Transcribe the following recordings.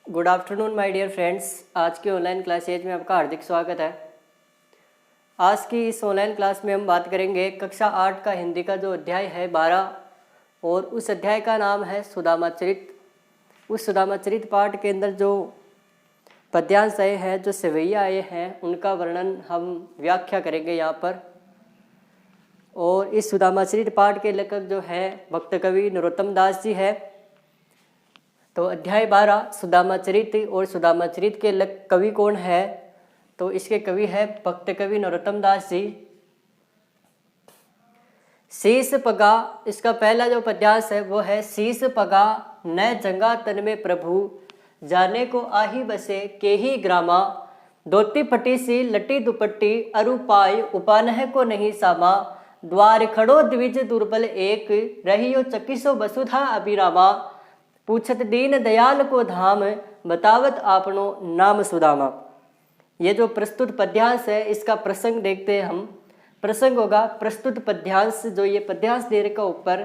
Good afternoon my dear friends. आज की online classes में आपका हार्दिक स्वागत है। आज की इस ऑनलाइन क्लास में हम बात करेंगे कक्षा 8 का हिंदी का जो अध्याय है 12 और उस अध्याय का नाम है सुदामा चरित। उस सुदामा चरित पाठ के अंदर जो पद्यांश आए हैं, जो सेवैया आए हैं, उनका वर्णन हम व्याख्या करेंगे यहाँ पर। और इस सुदामा चरित पाठ के लेखक जो है भक्त कवि नरोत्तम दास जी है। तो अध्याय 12 सुदामा चरित, और सुदामा चरित के कवि कौन है? तो इसके कवि है भक्त कवि नरोत्तम दास जी। शीस पगा, इसका पहला जो पद्यांश है वो है शीस पगा न जंगा तन में प्रभु, जाने को आही बसे के ही ग्रामा, धोती फटी सी लटी दुपट्टी अरु पाय उपानह को नहीं सामा, द्वार खड़ो द्विज दुर्बल एक, रहियो चकिसो वसुधा अभिरामा, पूछत दीन दयाल को धाम, बतावत आपनो नाम सुदामा। ये जो प्रस्तुत पद्यांश है इसका प्रसंग देखते हैं हम। प्रसंग होगा प्रस्तुत पद्यांश। जो ये पद्यांश दे रखा ऊपर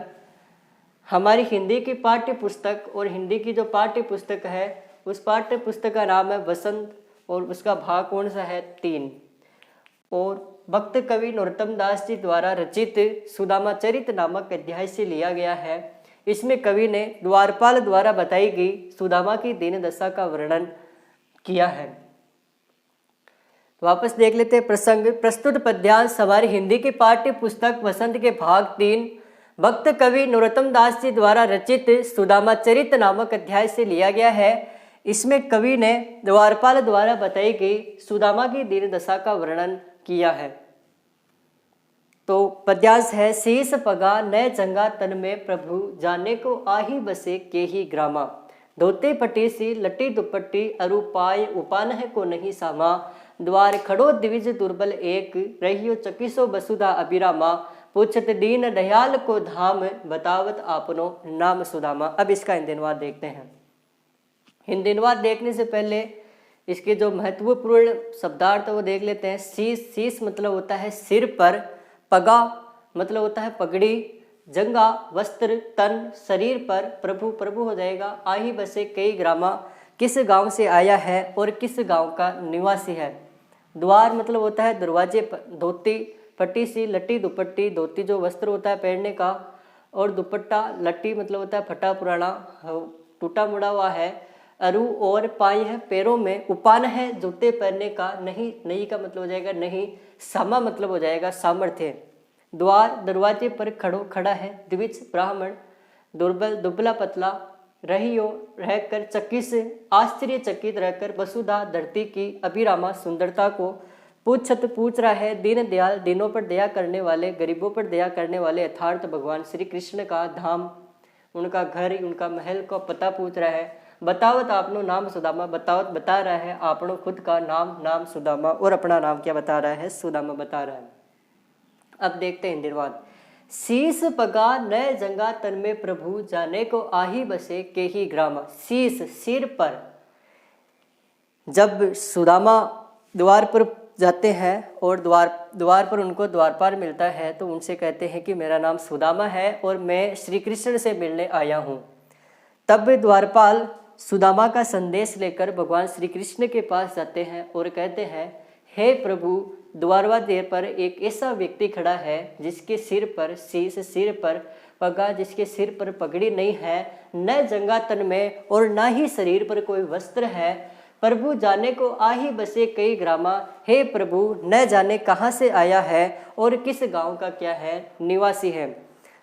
हमारी हिंदी की पाठ्य पुस्तक, और हिंदी की जो पाठ्य पुस्तक है उस पाठ्य पुस्तक का नाम है वसंत, और उसका भाग कौन सा है 3। और भक्त कवि नरोत्तम दास जी द्वारा रचित सुदामा चरित नामक अध्याय से लिया गया है। इसमें कवि ने द्वारपाल द्वारा बताई गई सुदामा की दीन दशा का वर्णन किया है। वापस देख लेते हैं प्रसंग। प्रस्तुत पद्यांश हमारी हिंदी की पाठ्य पुस्तक वसंत के भाग 3 भक्त कवि नरोत्तम दास जी द्वारा रचित सुदामा चरित नामक अध्याय से लिया गया है। इसमें कवि ने द्वारपाल द्वारा बताई गई सुदामा की दीन दशा का वर्णन किया है। तो पद्यांश है शीस पगा न जंगा तन में प्रभु, जाने को आही बसे के ही ग्रामा, धोती फटी सी लटी दुपट्टी अरु पाय उपानह को नहीं सामा, द्वार खड़ो द्विज दुर्बल एक, रहियो चकिसो वसुधा अभिरामा, पूछत दीन दयाल को धाम, बतावत आपनो नाम सुदामा। अब इसका हिंदी अनुवाद देखते हैं। हिंदी अनुवाद देखने से पहले इसके जो महत्वपूर्ण शब्दार्थ वो देख लेते हैं। शीस, शीस मतलब होता है सिर पर, पगा मतलब होता है पगड़ी, जंगा वस्त्र, तन शरीर पर, प्रभु प्रभु हो जाएगा, आही बसे कई ग्रामा किस गांव से आया है और किस गांव का निवासी है। द्वार मतलब होता है दरवाजे पर, धोती फटी सी लटी दुपट्टी, धोती जो वस्त्र होता है पहनने का, और दुपट्टा लट्टी मतलब होता है फटा पुराना टूटा मुड़ा हुआ है, अरु और पाई है पैरों में, उपान है जूते पहनने का, नहीं नहीं का मतलब हो जाएगा नहीं, सामा मतलब हो जाएगा सामर्थ्य, द्वार दरवाजे पर खड़ा है, द्विज ब्राह्मण, दुर्बल दुबला पतला, रहियो रहकर चकिस आश्चर्यचकित रहकर, वसुधा धरती की अभिरामा सुंदरता को, पूछत पूछ रहा है दीन दयाल दीनों पर दया करने वाले, गरीबों पर दया करने वाले यथार्थ भगवान श्री कृष्ण का धाम, उनका घर उनका महल का पता पूछ रहा है, बतावत आपनो नाम सुदामा, बतावत बता रहा है आपनो खुद का नाम सुदामा, और अपना नाम क्या बता रहा है? सुदामा बता रहा है। अब देखते हैं हिंदी अनुवाद। शीस पगा न जंगा तन में प्रभु, जाने को आही बसे के ही ग्रामा। शीस सिर पर। जब सुदामा द्वार पर जाते हैं और द्वार पर उनको द्वारपाल मिलता है तो उनसे कहते हैं कि मेरा नाम सुदामा है और मैं श्री कृष्ण से मिलने आया हूँ। तब द्वारपाल सुदामा का संदेश लेकर भगवान श्री कृष्ण के पास जाते हैं और कहते हैं, हे प्रभु, द्वारवाद्वार पर एक ऐसा व्यक्ति खड़ा है जिसके सिर पर शीस, सिर पर पगा, जिसके सिर पर पगड़ी नहीं है, न जंगा तन में और न ही शरीर पर कोई वस्त्र है। प्रभु जाने को आही बसे कई ग्रामा, हे प्रभु न जाने कहाँ से आया है और किस गांव का क्या है निवासी है।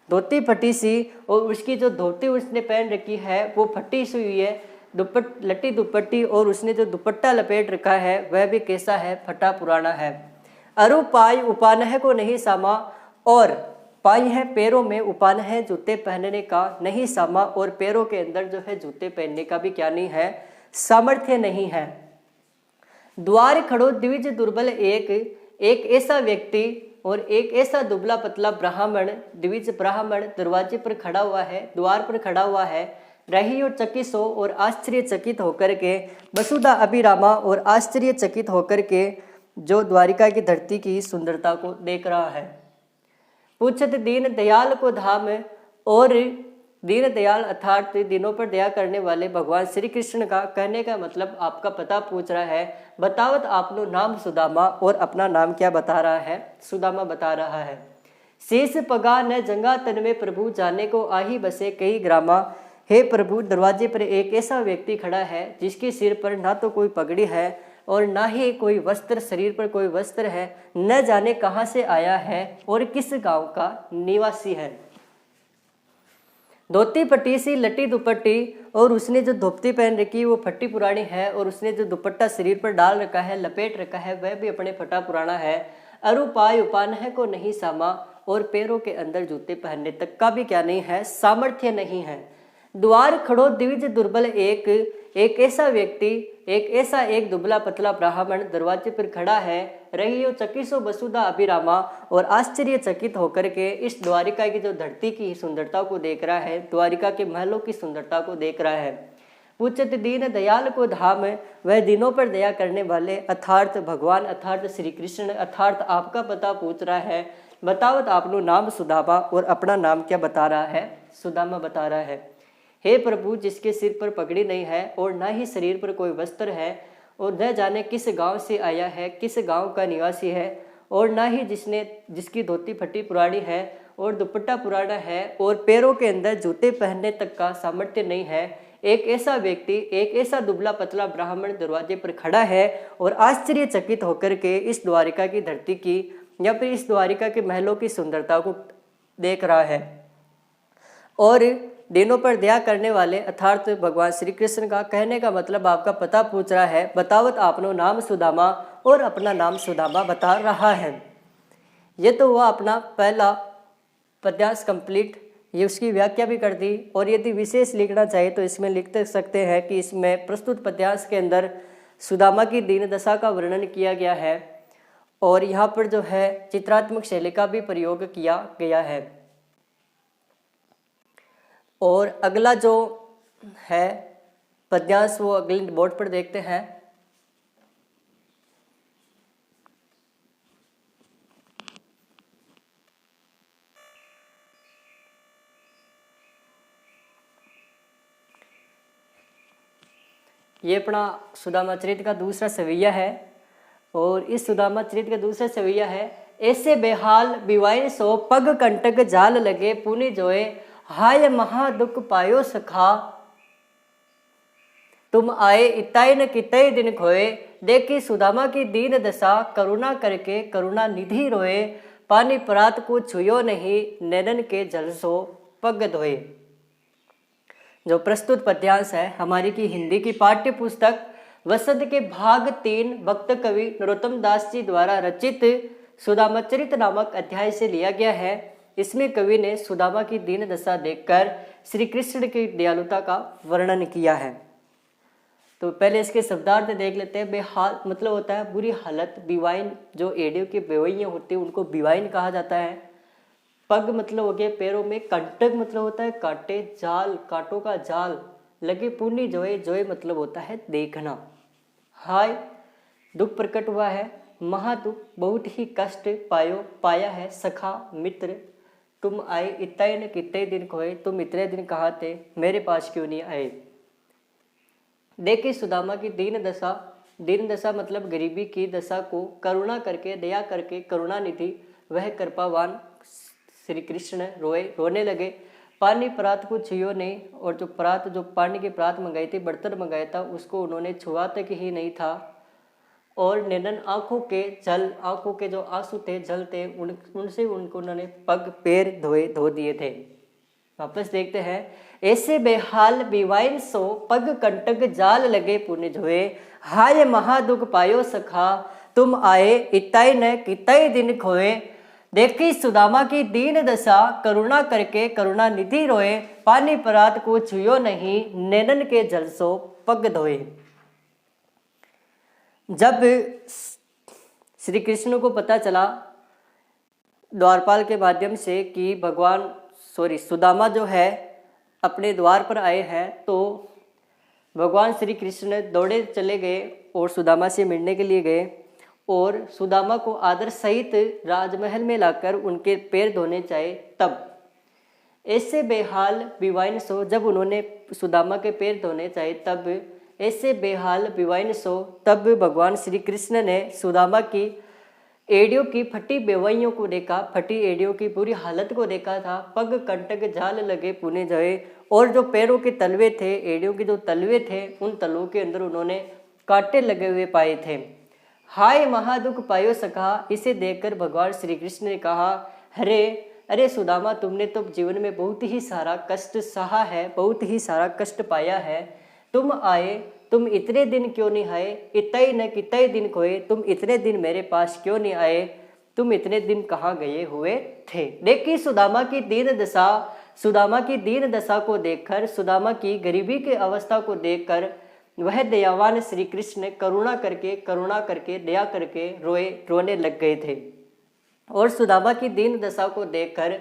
धोती फटी सी, और उसकी जो धोती उसने पहन रखी है वो फटी सी हुई है, लटी दुपट्टी, और उसने जो दुपट्टा लपेट रखा है वह भी कैसा है? फटा पुराना है। अरु पाय उपानह को नहीं सामा, और पाई है पैरों में, उपान है जूते पहनने का, नहीं सामा और पैरों के अंदर जो है जूते पहनने का भी क्या नहीं है? सामर्थ्य नहीं है। द्वार खड़ो द्विज दुर्बल एक ऐसा व्यक्ति और एक ऐसा दुबला पतला ब्राह्मण, द्विज ब्राह्मण दरवाजे पर खड़ा हुआ है, द्वार पर खड़ा हुआ है, रहियो चकिसो और आश्चर्यचकित होकर के, वसुधा अभिरामा और आश्चर्यचकित होकर के जो द्वारिका की धरती की सुंदरता को देख रहा है। पूछत दीन दयाल को धाम, और दीनदयाल अर्थात दिनों पर दया करने वाले भगवान श्री कृष्ण का कहने का मतलब आपका पता पूछ रहा है। बतावत आपनो नाम सुदामा, और अपना नाम क्या बता रहा है? सुदामा बता रहा है। शेष पगा न जंगा तन में प्रभु, जाने को आही बसे कई ग्रामा। हे प्रभु, दरवाजे पर एक ऐसा व्यक्ति खड़ा है जिसके सिर पर ना तो कोई पगड़ी है और ना ही कोई वस्त्र, शरीर पर कोई वस्त्र है, न जाने कहाँ से आया है और किस गांव का निवासी है। धोती फटी सी लटी दुपट्टी, और उसने जो धोती पहन रखी वो फटी पुरानी है, और उसने जो दुपट्टा शरीर पर डाल रखा है, लपेट रखा है, वह भी अपने फटा पुराना है। अरुपाय उपान को नहीं सामा, और पैरों के अंदर जूते पहनने तक का भी क्या नहीं है, सामर्थ्य नहीं है। द्वार खड़ो द्विज दुर्बल एक ऐसा व्यक्ति, एक दुबला पतला ब्राह्मण दरवाजे पर खड़ा है। रहियो चकिसो वसुधा अभिरामा, और आश्चर्यचकित होकर के इस द्वारिका की जो धरती की सुंदरता को देख रहा है, द्वारिका के महलों की सुंदरता को देख रहा है। पूछत दीन दयाल को धाम, वह दिनों पर दया करने वाले अर्थात भगवान अर्थात श्री कृष्ण अर्थात आपका पता पूछ रहा है। बतावत आपनो नाम सुदामा, और अपना नाम क्या बता रहा है? सुदामा बता रहा है। हे प्रभु, जिसके सिर पर पगड़ी नहीं है और ना ही शरीर पर कोई वस्त्र है, और न जाने किस गांव से आया है, किस गांव का निवासी है, और ना ही जिसकी धोती फटी पुरानी है और दुपट्टा पुराना है और पैरों के अंदर जूते पहनने तक का सामर्थ्य नहीं है। एक ऐसा व्यक्ति, एक ऐसा दुबला पतला ब्राह्मण दरवाजे पर खड़ा है और आश्चर्यचकित होकर के इस द्वारिका की धरती की या फिर इस द्वारिका के महलों की सुंदरता को देख रहा है। और दिनों पर दया करने वाले अर्थात भगवान श्री कृष्ण का कहने का मतलब आपका पता पूछ रहा है। बतावत आपनो नाम सुदामा, और अपना नाम सुदामा बता रहा है। ये तो हुआ अपना पहला पद्यांश कंप्लीट, ये उसकी व्याख्या भी कर दी। और यदि विशेष लिखना चाहे तो इसमें लिख सकते हैं कि इसमें प्रस्तुत पद्यांश के अंदर सुदामा की दीन दशा का वर्णन किया गया है, और यहाँ पर जो है चित्रात्मक शैली का भी प्रयोग किया गया है। और अगला जो है पद्यांश वो अगले बोर्ड पर देखते हैं। ये अपना सुदामा चरित्र का दूसरा सवैया है, और इस सुदामा चरित्र का दूसरा सवैया है। ऐसे बेहाल बिवाइन सो पग कंटक जाल लगे, पुनि जोए हाय महा दुख पायो सखा। तुम आए इताई न कितई दिन खोए, देखी सुदामा की दीन दशा, करुणा करके करुणा निधि रोए। पानी परात को छुयो नहीं, नैनन के जल सो पग धोए। जो प्रस्तुत पद्यांश है हमारी की हिंदी की पाठ्य पुस्तक वसंत के भाग 3 भक्त कवि नरोत्तम दास जी द्वारा रचित सुदामा चरित नामक अध्याय से लिया गया है। इसमें कवि ने सुदामा की दीन दशा देखकर श्री कृष्ण की दयालुता का वर्णन किया है। तो पहले इसके शब्दार्थ देख लेते हैं। बेहाल मतलब होता है बुरी हालत, बिवाइन जो एडियो के बेवैया होते हैं उनको बिवाइन कहा जाता है। पग मतलब हो गया पैरों में, कंटक मतलब होता है कांटे, जाल कांटों का जाल लगे, पुण्य जोए, जोए मतलब होता है देखना। हाय दुख प्रकट हुआ है, महादुख बहुत ही कष्ट पाया है, सखा मित्र तुम आए, इतने न कितने दिन खोए, तुम इतने दिन कहाँ थे, मेरे पास क्यों नहीं आए। देखिए सुदामा की दीन दशा मतलब गरीबी की दशा को करुणा करके दया करके करुणा निधि वह कृपावान श्री कृष्ण रोने लगे। पानी परात को छुयो नहीं, और जो पानी के परात मंगाई थी, बर्तन मंगाया था, उसको उन्होंने छुआ तक ही नहीं था। और नैनन आंखों के जो आंसू थे जल थे, उनसे उन्होंने पग पैर धो दिए थे। वापस देखते हैं। ऐसे बेहाल बिवाइन सो पग कंटक जाल लगे पुण्य धोए, हाय महादुख पायो सखा, तुम आए इताई न कितई दिन खोए। देखी सुदामा की दीन दशा, करुणा करके करुणा निधि रोए, पानी परात को छुयो नहीं, नैनन के जल सो पग धोए। जब श्री कृष्ण को पता चला द्वारपाल के माध्यम से कि सुदामा जो है अपने द्वार पर आए हैं, तो भगवान श्री कृष्ण दौड़े चले गए और सुदामा से मिलने के लिए गए, और सुदामा को आदर सहित राजमहल में लाकर उनके पैर धोने चाहे। तब ऐसे बेहाल विवाइन सो, जब उन्होंने सुदामा के पैर धोने चाहे तब ऐसे बेहाल विवाइन सो, तब भगवान श्री कृष्ण ने सुदामा की एड़ियों की फटी बेवइयों को देखा, फटी एड़ियों की बुरी हालत को देखा था। पग कंटक झाल लगे पुणे जाए, और जो पैरों के तलवे थे, एड़ियों के जो तलवे थे, उन तलवों के अंदर उन्होंने कांटे लगे हुए पाए थे। हाय महादुख पायो सखा, इसे देखकर भगवान श्री कृष्ण ने कहा, अरे सुदामा, तुमने तो जीवन में बहुत ही सारा कष्ट सहा है, बहुत ही सारा कष्ट पाया है। तुम आए, तुम इतने दिन क्यों नहीं आए? इतने न कितने दिन खोए, तुम इतने दिन मेरे पास क्यों नहीं आए? तुम इतने दिन कहाँ गए हुए थे? देखिए सुदामा की दीन दशा, सुदामा की दीन दशा को देखकर, सुदामा की गरीबी की अवस्था को देखकर वह दयावान श्री कृष्ण करुणा करके दया करके रोने लग गए थे। और सुदामा की दीन दशा को देखकर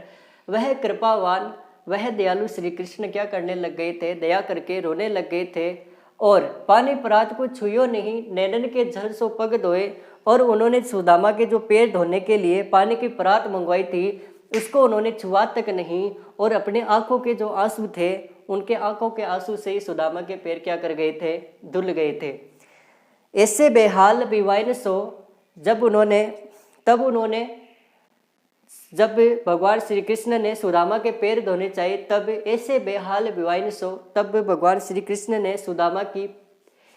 वह कृपावान, वह दयालु श्री कृष्ण क्या करने लग गए थे? दया करके रोने लग गए थे। और पानी परात को छुयो नहीं, नैनन के जल सो पग धोए, और उन्होंने सुदामा के जो पैर धोने के लिए पानी की परात मंगवाई थी, उसको उन्होंने छुआ तक नहीं। और अपने आंखों के जो आंसू थे, उनके आंखों के आंसू से ही सुदामा के पैर क्या कर गए थे? धुल गए थे। ऐसे बेहाल विवाइन सो, जब भगवान श्री कृष्ण ने सुदामा के पैर धोने चाहिए, तब ऐसे बेहाल विवाइन सो, तब भगवान श्री कृष्ण ने सुदामा की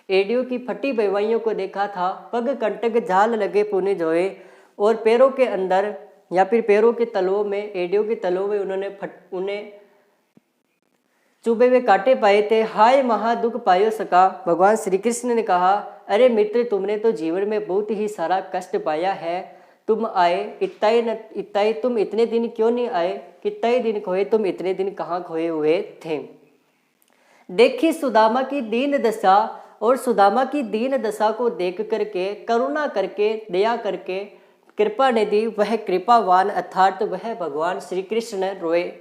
एड़ियों की फटी बेवाइयों को देखा था। पग कंटक झाल लगे पुणे जोए, और पैरों के अंदर या फिर पैरों के तलवों में, एड़ियों के तलवों में उन्हें चुभे हुए कांटे पाए थे। हाय महादुख पायो सका, भगवान श्री कृष्ण ने कहा, अरे मित्र, तुमने तो जीवन में बहुत ही सारा कष्ट पाया है। तुम आए, इतना तुम इतने दिन क्यों नहीं आए? कितने दिन खोए, तुम इतने दिन कहाँ खोए हुए थे? देखी सुदामा की दीन दशा, और सुदामा की दीन दशा को देख करके, करुणा करके, दया करके, कृपा निधि वह कृपावान अर्थात वह भगवान श्री कृष्ण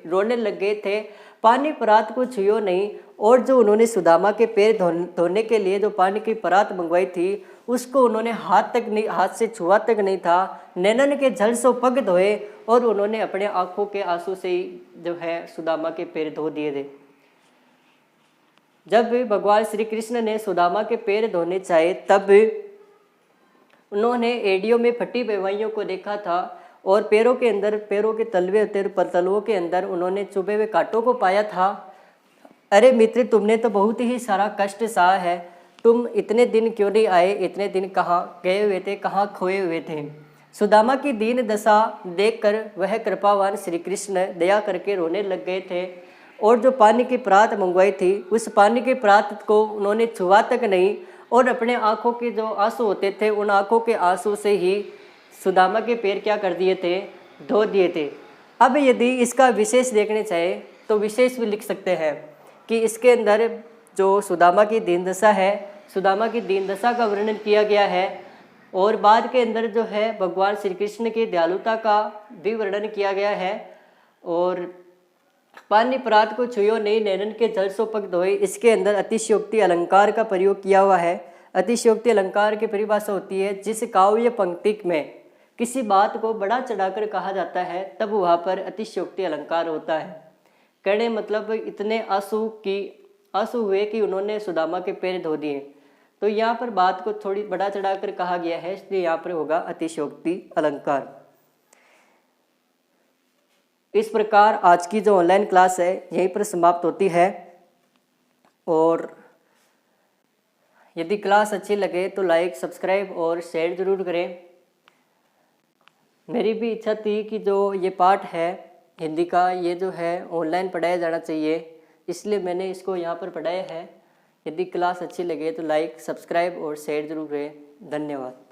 रोने लग गए थे। पानी परात को छुयो नहीं, और जो उन्होंने सुदामा के पैर धोने के लिए जो पानी की परात मंगवाई थी, उसको उन्होंने हाथ से छुआ तक नहीं था। नैनन के जल से पग धोए, और उन्होंने अपने आंखों के आंसू से ही जो है सुदामा के पैर धो दिए थे। जब भगवान श्री कृष्ण ने सुदामा के पैर धोने चाहे, तब उन्होंने एड़ियों में फटी बेवाइयों को देखा था, और पैरों के अंदर, पैरों के तलवों के अंदर उन्होंने चुभे हुए कांटों को पाया था। अरे मित्र, तुमने तो बहुत ही सारा कष्ट सहा है। तुम इतने दिन क्यों नहीं आए? इतने दिन कहाँ गए हुए थे? कहाँ खोए हुए थे? सुदामा की दीन दशा देखकर वह कृपावान श्री कृष्ण दया करके रोने लग गए थे। और जो पानी की परात मंगवाई थी, उस पानी की परात को उन्होंने छुआ तक नहीं, और अपने आंखों के जो आंसू होते थे, उन आंखों के आंसू से ही सुदामा के पैर क्या कर दिए थे? धो दिए थे। अब यदि इसका विशेष देखने चाहे तो विशेष भी लिख सकते हैं कि इसके अंदर जो सुदामा की दीन दशा है, सुदामा की दीन दशा का वर्णन किया गया है, और बाद के अंदर जो है भगवान श्री कृष्ण की दयालुता का भी वर्णन किया गया है। और पानी परात को छुयो नहीं, नैनन के जल सो पग धोए, इसके अंदर अतिशयोक्ति अलंकार का प्रयोग किया हुआ है। अतिशयोक्ति अलंकार की परिभाषा होती है, जिस काव्य पंक्ति में किसी बात को बड़ा चढ़ाकर कहा जाता है, तब वहाँ पर अतिशयोक्ति अलंकार होता है। कहने मतलब इतने आंसू हुए कि उन्होंने सुदामा के पैर धो दिए। तो यहाँ पर बात को थोड़ी बड़ा चढ़ाकर कहा गया है, इसलिए यहाँ पर होगा अतिशयोक्ति अलंकार। इस प्रकार आज की जो ऑनलाइन क्लास है यहीं पर समाप्त होती है। और यदि क्लास अच्छी लगे तो लाइक, सब्सक्राइब और शेयर जरूर करें। मेरी भी इच्छा थी कि जो ये पाठ है हिंदी का, ये जो है ऑनलाइन पढ़ाया जाना चाहिए, इसलिए मैंने इसको यहाँ पर पढ़ाया है। यदि क्लास अच्छी लगे तो लाइक, सब्सक्राइब और शेयर जरूर करें। धन्यवाद।